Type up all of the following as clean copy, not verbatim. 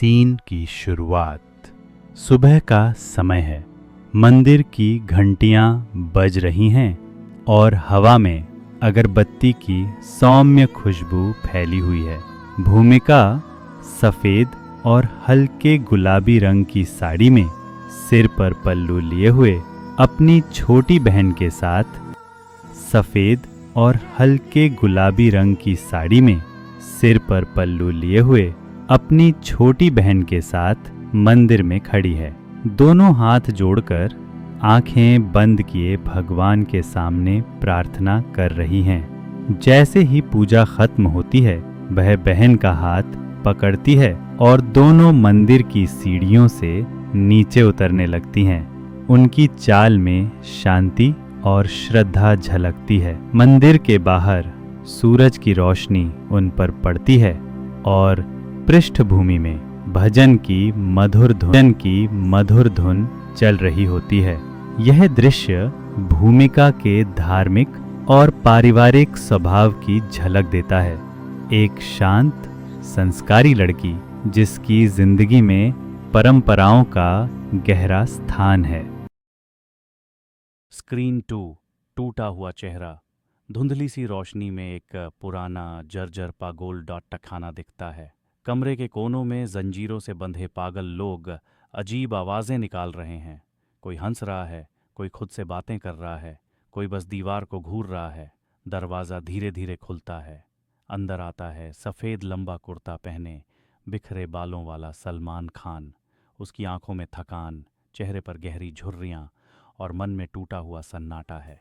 Scene की शुरुआत। सुबह का समय है। मंदिर की घंटियां बज रही हैं और हवा में अगरबत्ती की सौम्य खुशबू फैली हुई है। भूमिका सफ़ेद और हल्के गुलाबी रंग की साड़ी में सिर पर पल्लू लिए हुए अपनी छोटी बहन के साथ सफ़ेद और हल्के गुलाबी रंग की साड़ी में सिर पर पल्लू लिए हुए अपनी छोटी बहन के साथ मंदिर में खड़ी है। दोनों हाथ जोड़कर आंखें बंद किए भगवान के सामने प्रार्थना कर रही हैं। जैसे ही पूजा खत्म होती है, वह बहन का हाथ पकड़ती है और दोनों मंदिर की सीढ़ियों से नीचे उतरने लगती हैं। उनकी चाल में शांति और श्रद्धा झलकती है। मंदिर के बाहर सूरज की रोशनी उन पर पड़ती है और पृष्ठभूमि में भजन की मधुर धुन चल रही होती है। यह दृश्य भूमिका के धार्मिक और पारिवारिक स्वभाव की झलक देता है। एक शांत, संस्कारी लड़की जिसकी जिंदगी में परंपराओं का गहरा स्थान है। स्क्रीन 2। टूटा हुआ चेहरा। धुंधली सी रोशनी में एक पुराना जर्जर पागोल टखाना दिखता है। कमरे के कोनों में जंजीरों से बंधे पागल लोग अजीब आवाज़ें निकाल रहे हैं। कोई हंस रहा है, कोई खुद से बातें कर रहा है, कोई बस दीवार को घूर रहा है। दरवाज़ा धीरे धीरे खुलता है। अंदर आता है सफ़ेद लंबा कुर्ता पहने बिखरे बालों वाला सलमान खान। उसकी आंखों में थकान, चेहरे पर गहरी झुर्रियाँ और मन में टूटा हुआ सन्नाटा है।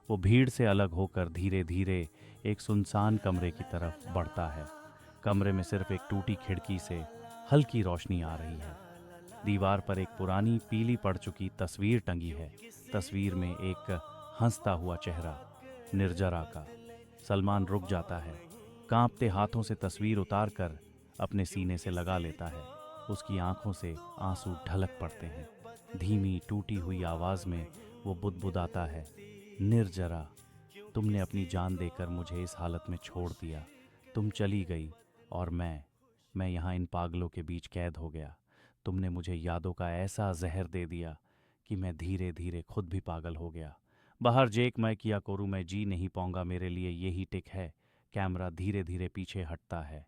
वो भीड़ से अलग होकर धीरे धीरे एक सुनसान कमरे की तरफ बढ़ता है। कमरे में सिर्फ एक टूटी खिड़की से हल्की रोशनी आ रही है। दीवार पर एक पुरानी पीली पड़ चुकी तस्वीर टंगी है। तस्वीर में एक हंसता हुआ चेहरा, निर्जरा का। सलमान रुक जाता है। कांपते हाथों से तस्वीर उतारकर अपने सीने से लगा लेता है। उसकी आंखों से आंसू ढलक पड़ते हैं। धीमी टूटी हुई आवाज़ में वो बुदबुदाता है, निर्जरा, तुमने अपनी जान देकर मुझे इस हालत में छोड़ दिया। तुम चली गई और मैं यहाँ इन पागलों के बीच कैद हो गया। तुमने मुझे यादों का ऐसा जहर दे दिया कि मैं धीरे धीरे खुद भी पागल हो गया। बाहर जेक मैं किया करूँ, मैं जी नहीं पाऊंगा, मेरे लिए यही टिक है। कैमरा धीरे धीरे पीछे हटता है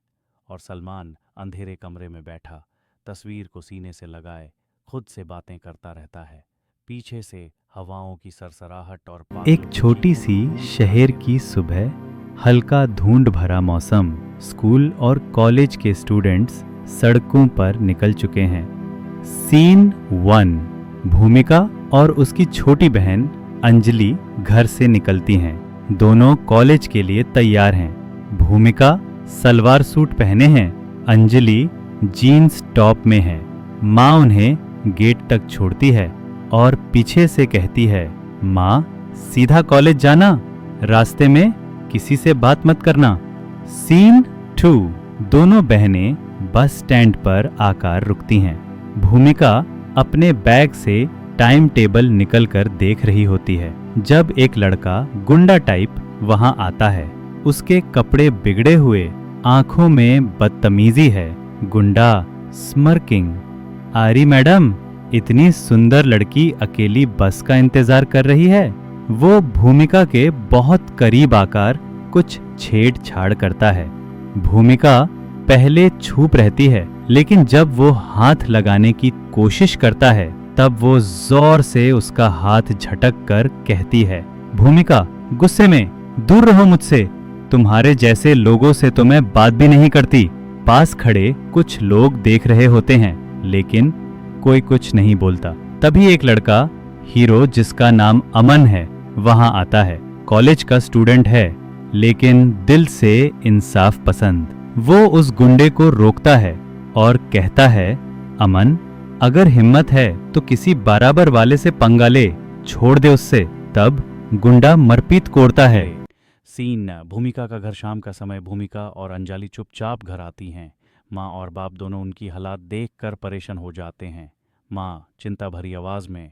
और सलमान अंधेरे कमरे में बैठा तस्वीर को सीने से लगाए खुद से बातें करता रहता है। पीछे से हवाओं की सरसराहट और एक छोटी सी शहर की सुबह, हल्का धुंध भरा मौसम। स्कूल और कॉलेज के स्टूडेंट्स सड़कों पर निकल चुके हैं। सीन 1। भूमिका और उसकी छोटी बहन अंजलि घर से निकलती हैं। दोनों कॉलेज के लिए तैयार हैं। भूमिका सलवार सूट पहने हैं, अंजलि जीन्स टॉप में है। माँ उन्हें गेट तक छोड़ती है और पीछे से कहती है, माँ सीधा कॉलेज जाना, रास्ते में किसी से बात मत करना। सीन 2। दोनों बहनें बस स्टैंड पर आकर रुकती हैं। भूमिका अपने बैग से टाइम टेबल निकलकर देख रही होती है जब एक लड़का गुंडा टाइप वहां आता है। उसके कपड़े बिगड़े हुए, आंखों में बदतमीजी है। गुंडा स्मर्किंग, आरी मैडम, इतनी सुंदर लड़की अकेली बस का इंतजार कर रही है। वो भूमिका के बहुत करीब आकर कुछ छेड़छाड़ करता है। भूमिका पहले चुप रहती है, लेकिन जब वो हाथ लगाने की कोशिश करता है तब वो जोर से उसका हाथ झटक कर कहती है, भूमिका गुस्से में, दूर रहो मुझसे, तुम्हारे जैसे लोगों से तो मैं बात भी नहीं करती। पास खड़े कुछ लोग देख रहे होते हैं, लेकिन कोई कुछ नहीं बोलता। तभी एक लड़का, हीरो जिसका नाम अमन है, वहां आता है। कॉलेज का स्टूडेंट है, लेकिन दिल से इंसाफ पसंद। वो उस गुंडे को रोकता है और कहता है, अमन, अगर हिम्मत है तो किसी बराबर वाले से पंगा ले, छोड़ दे उससे। तब गुंडा मरपीट कोड़ता है। सीन। भूमिका का घर। शाम का समय। भूमिका और अंजलि चुपचाप घर आती हैं। माँ और बाप दोनों उनकी हालात देखकर परेशान हो जाते हैं। माँ चिंता भरी आवाज़ में,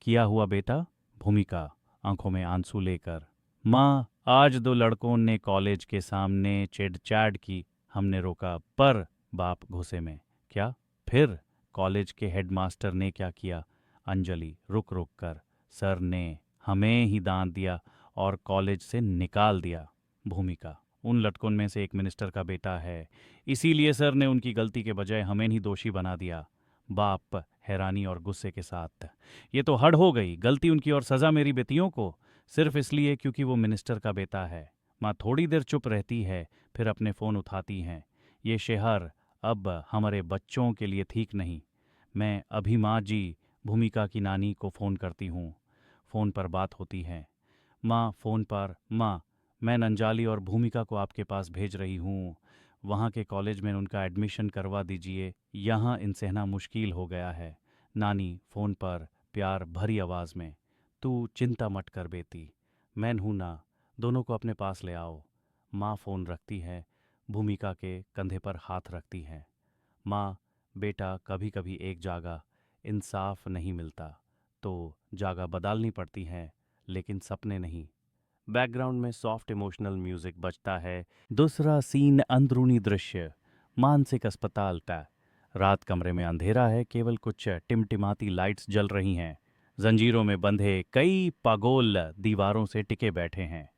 किया हुआ बेटा? भूमिका आंखों में आंसू लेकर, माँ आज 2 लड़कों ने कॉलेज के सामने छेड़छाड़ की, हमने रोका, पर बाप गुस्से में, क्या फिर कॉलेज के हेडमास्टर ने क्या किया? अंजलि रुक रुक कर, सर ने हमें ही दान दिया और कॉलेज से निकाल दिया। भूमिका, उन लटकों में से एक मिनिस्टर का बेटा है, इसीलिए सर ने उनकी गलती के बजाय हमें ही दोषी बना दिया। बाप हैरानी और गुस्से के साथ, ये तो हद हो गई, गलती उनकी और सजा मेरी बेटियों को, सिर्फ इसलिए क्योंकि वो मिनिस्टर का बेटा है। माँ थोड़ी देर चुप रहती है, फिर अपने फ़ोन उठाती हैं। ये शहर अब हमारे बच्चों के लिए ठीक नहीं। मैं अभी माँ जी, भूमिका की नानी को फ़ोन करती हूँ। फ़ोन पर बात होती है। माँ फ़ोन पर, माँ मैं नंजाली और भूमिका को आपके पास भेज रही हूँ, वहाँ के कॉलेज में उनका एडमिशन करवा दीजिए, यहाँ इन सहना मुश्किल हो गया है। नानी फ़ोन पर प्यार भरी आवाज़ में, तू चिंता मत कर बेटी, मैं हूं ना, दोनों को अपने पास ले आओ। माँ फ़ोन रखती है, भूमिका के कंधे पर हाथ रखती है। माँ, बेटा कभी कभी एक जगह इंसाफ नहीं मिलता तो जगह बदलनी पड़ती है, लेकिन सपने नहीं। बैकग्राउंड में सॉफ्ट इमोशनल म्यूजिक बजता है। दूसरा सीन अंदरूनी दृश्य, मानसिक अस्पताल का। रात कमरे में अंधेरा है, केवल कुछ टिमटिमाती लाइट्स जल रही हैं। जंजीरों में बंधे कई पागोल दीवारों से टिके बैठे हैं।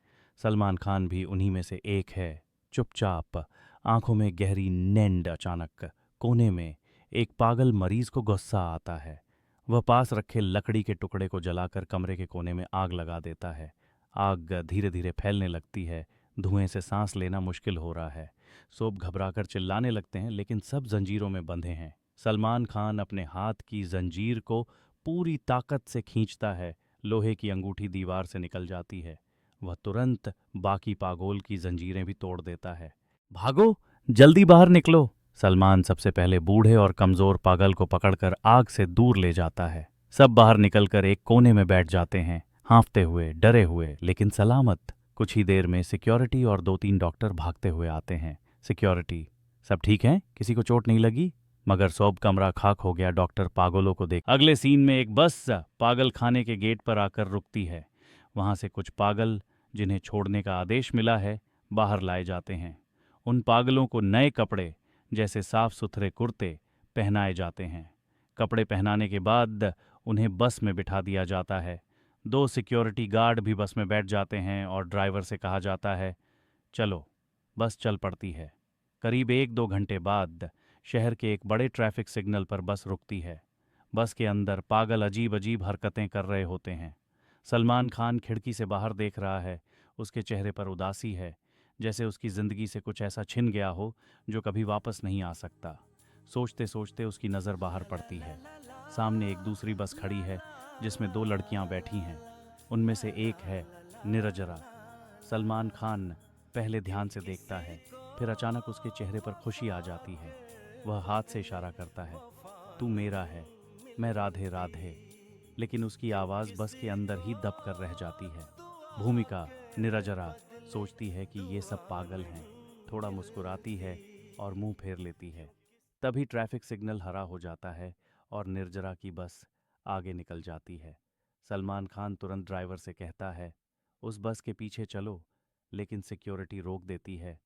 सलमान खान भी उन्हीं में से एक है, चुपचाप, आंखों में गहरी नींद। अचानक कोने में एक पागल मरीज को गुस्सा आता है। वह पास रखे लकड़ी के टुकड़े को जलाकर कमरे के कोने में आग लगा देता है। आग धीरे धीरे फैलने लगती है, धुएं से सांस लेना मुश्किल हो रहा है। सब घबराकर चिल्लाने लगते हैं, लेकिन सब जंजीरों में बंधे हैं। सलमान खान अपने हाथ की जंजीर को पूरी ताकत से खींचता है, लोहे की अंगूठी दीवार से निकल जाती है। वह तुरंत बाकी पागोल की जंजीरें भी तोड़ देता है। भागो, जल्दी बाहर निकलो। सलमान सबसे पहले बूढ़े और कमजोर पागल को पकड़कर आग से दूर ले जाता है। सब बाहर निकलकर एक कोने में बैठ जाते हैं, हाँफते हुए, डरे हुए, लेकिन सलामत। कुछ ही देर में सिक्योरिटी और 2-3 डॉक्टर भागते हुए आते हैं। सिक्योरिटी, सब ठीक है? किसी को चोट नहीं लगी? मगर सब कमरा खाक हो गया। डॉक्टर पागलों को देख। अगले सीन में एक बस पागल खाने के गेट पर आकर रुकती है। वहां से कुछ पागल, जिन्हें छोड़ने का आदेश मिला है, बाहर लाए जाते हैं। उन पागलों को नए कपड़े, जैसे साफ सुथरे कुर्ते, पहनाए जाते हैं। कपड़े पहनाने के बाद उन्हें बस में बिठा दिया जाता है। 2 सिक्योरिटी गार्ड भी बस में बैठ जाते हैं और ड्राइवर से कहा जाता है, चलो। बस चल पड़ती है। करीब 1-2 घंटे बाद शहर के एक बड़े ट्रैफिक सिग्नल पर बस रुकती है। बस के अंदर पागल अजीब अजीब हरकतें कर रहे होते हैं। सलमान खान खिड़की से बाहर देख रहा है। उसके चेहरे पर उदासी है, जैसे उसकी जिंदगी से कुछ ऐसा छिन गया हो जो कभी वापस नहीं आ सकता। सोचते सोचते उसकी नज़र बाहर पड़ती है। सामने एक दूसरी बस खड़ी है, जिसमें 2 लड़कियां बैठी हैं। उनमें से एक है निरजरा। सलमान खान पहले ध्यान से देखता है, फिर अचानक उसके चेहरे पर खुशी आ जाती है। वह हाथ से इशारा करता है, तू मेरा है, मैं राधे राधे। लेकिन उसकी आवाज़ बस के अंदर ही दब कर रह जाती है। भूमिका, निरजरा, सोचती है कि ये सब पागल हैं। थोड़ा मुस्कुराती है और मुंह फेर लेती है। तभी ट्रैफिक सिग्नल हरा हो जाता है और निर्जरा की बस आगे निकल जाती है। सलमान खान तुरंत ड्राइवर से कहता है, उस बस के पीछे चलो, लेकिन सिक्योरिटी रोक देती है।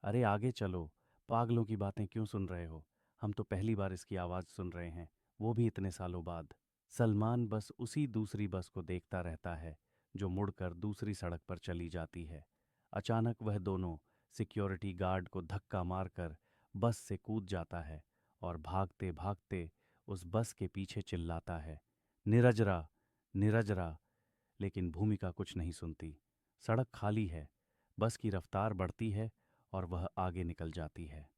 अरे आगे चलो, पागलों की बातें क्यों सुन रहे हो? हम तो पहली बार इसकी आवाज़ सुन रहे हैं, वो भी इतने सालों बाद। सलमान बस उसी दूसरी बस को देखता रहता है, जो मुड़कर दूसरी सड़क पर चली जाती है। अचानक वह दोनों सिक्योरिटी गार्ड को धक्का मारकर बस से कूद जाता है और भागते भागते उस बस के पीछे चिल्लाता है, निरजरा, निरजरा। लेकिन भूमिका कुछ नहीं सुनती। सड़क खाली है, बस की रफ्तार बढ़ती है और वह आगे निकल जाती है।